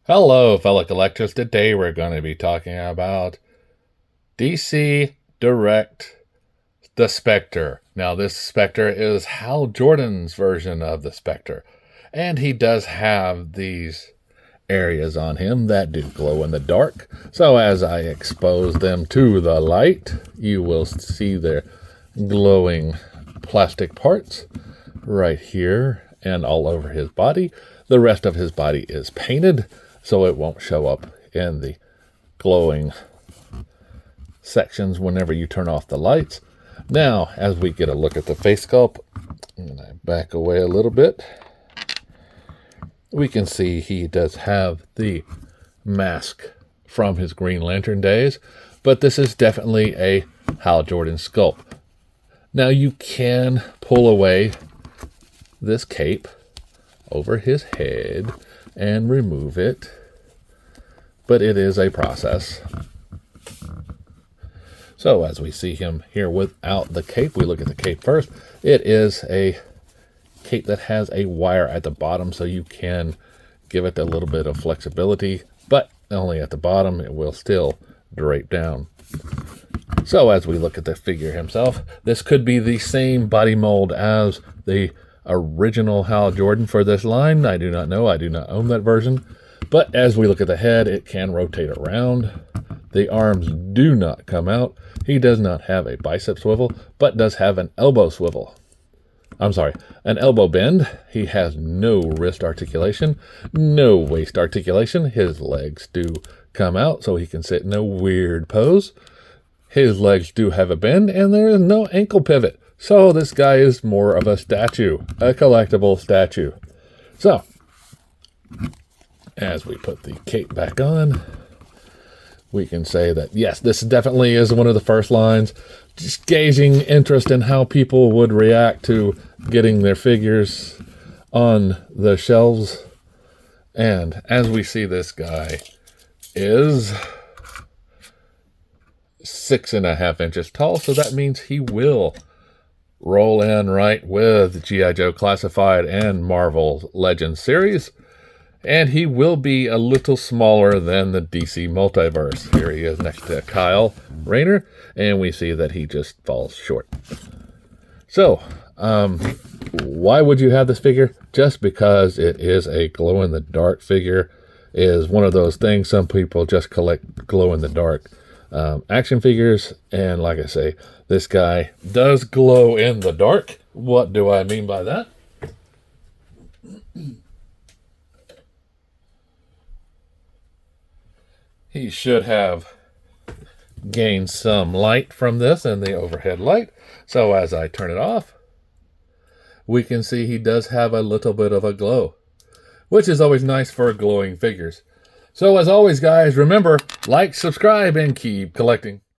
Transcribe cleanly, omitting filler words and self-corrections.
Hello, fellow collectors. Today we're going to be talking about DC Direct the Spectre. Now, this Spectre is Hal Jordan's version of the Spectre, and he does have these areas on him that do glow in the dark. So as I expose them to the light, you will see their glowing plastic parts right here and all over his body. The rest of his body is painted, so it won't show up in the glowing sections whenever you turn off the lights. Now, as we get a look at the face sculpt, and I back away a little bit, we can see he does have the mask from his Green Lantern days, but this is definitely a Hal Jordan sculpt. Now, you can pull away this cape over his head and remove it, but it is a process. So as we see him here without the cape, we look at the cape first. It is a cape that has a wire at the bottom, so you can give it a little bit of flexibility, but only at the bottom. It will still drape down. So as we look at the figure himself, this could be the same body mold as the original Hal Jordan for this line. I do not know. I do not own that version. But as we look at the head, it can rotate around. The arms do not come out. He does not have a bicep swivel, but does have an elbow swivel. I'm sorry, an elbow bend. He has no wrist articulation, no waist articulation. His legs do come out so he can sit in a weird pose. His legs do have a bend, and there is no ankle pivot. So this guy is more of a statue, a collectible statue. So, as we put the cape back on, we can say that, yes, this definitely is one of the first lines, just gauging interest in how people would react to getting their figures on the shelves. And as we see, this guy is 6.5 inches tall, so that means he will roll in right with G.I. Joe Classified and Marvel Legends series. And he will be a little smaller than the DC Multiverse. Here he is next to Kyle Rayner, and we see that he just falls short. So, why would you have this figure? Just because it is a glow-in-the-dark figure is one of those things. Some people just collect glow-in-the-dark action figures, and like I say, this guy does glow in the dark. What do I mean by that? He should have gained some light from this and the overhead light. So as I turn it off, we can see he does have a little bit of a glow, which is always nice for glowing figures. So as always, guys, remember, like, subscribe, and keep collecting.